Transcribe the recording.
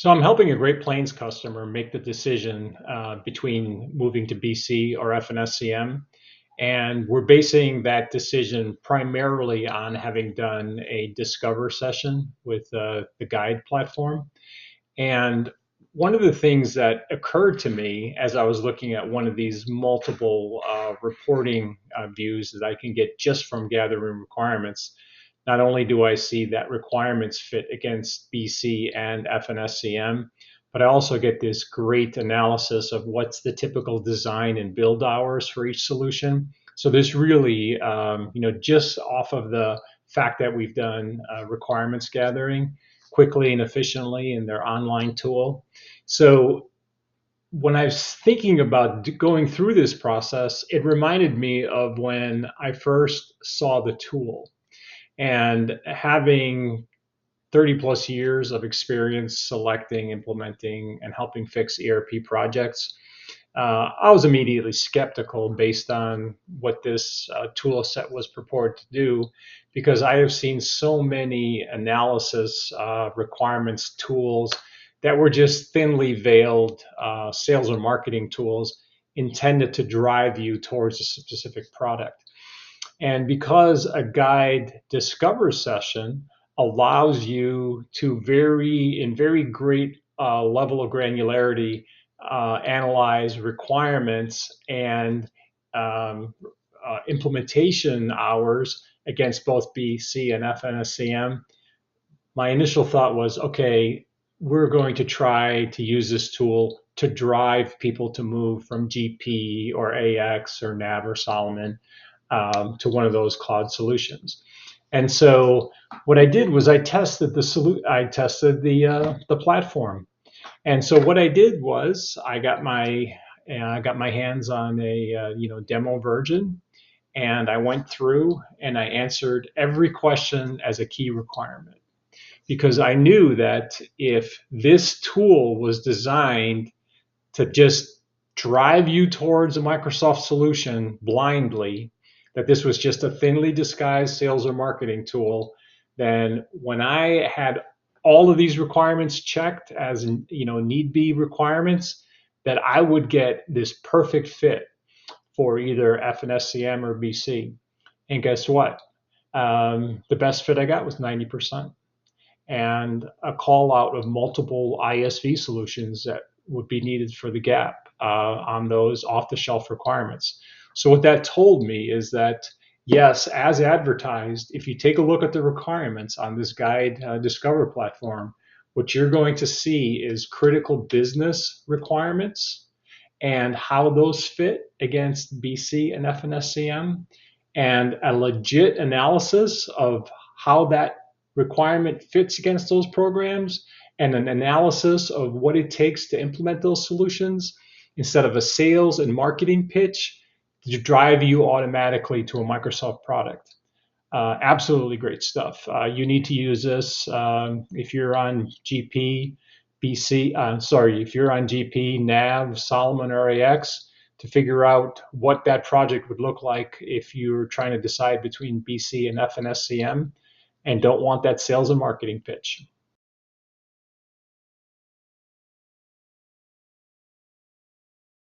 So I'm helping a Great Plains customer make the decision between moving to BC or FNSCM. And we're basing that decision primarily on having done a discover session with the guide platform. And one of the things that occurred to me as I was looking at one of these multiple reporting views that I can get just from gathering requirements, not only do I see that requirements fit against BC and FNSCM, but I also get this great analysis of what's the typical design and build hours for each solution. So this really, just off of the fact that we've done requirements gathering quickly and efficiently in their online tool. So when I was thinking about going through this process, it reminded me of when I first saw the tool. And having 30 plus years of experience selecting, implementing, and helping fix ERP projects, I was immediately skeptical based on what this tool set was purported to do, because I have seen so many analysis requirements tools that were just thinly veiled sales or marketing tools intended to drive you towards a specific product. And because a guide discover session allows you to in very great level of granularity, analyze requirements and implementation hours against both BC and FNSCM, my initial thought was, okay, we're going to try to use this tool to drive people to move from GP or AX or NAV or Solomon to one of those cloud solutions. And so what I did was I tested the platform. And so what I did was I got my hands on a demo version, and I went through and I answered every question as a key requirement, because I knew that if this tool was designed to just drive you towards a Microsoft solution blindly, that this was just a thinly disguised sales or marketing tool, then when I had all of these requirements checked as need be requirements, that I would get this perfect fit for either FNSCM or BC. And guess what? The best fit I got was 90%, and a call out of multiple ISV solutions that would be needed for the gap on those off the shelf requirements. So what that told me is that, yes, as advertised, if you take a look at the requirements on this guide discover platform, what you're going to see is critical business requirements and how those fit against BC and FNSCM, and a legit analysis of how that requirement fits against those programs, and an analysis of what it takes to implement those solutions, instead of a sales and marketing pitch to drive you automatically to a Microsoft product. Absolutely great stuff. You need to use this if you're on GP, if you're on GP, NAV, Solomon, or AX, to figure out what that project would look like if you're trying to decide between BC and FNSCM and don't want that sales and marketing pitch.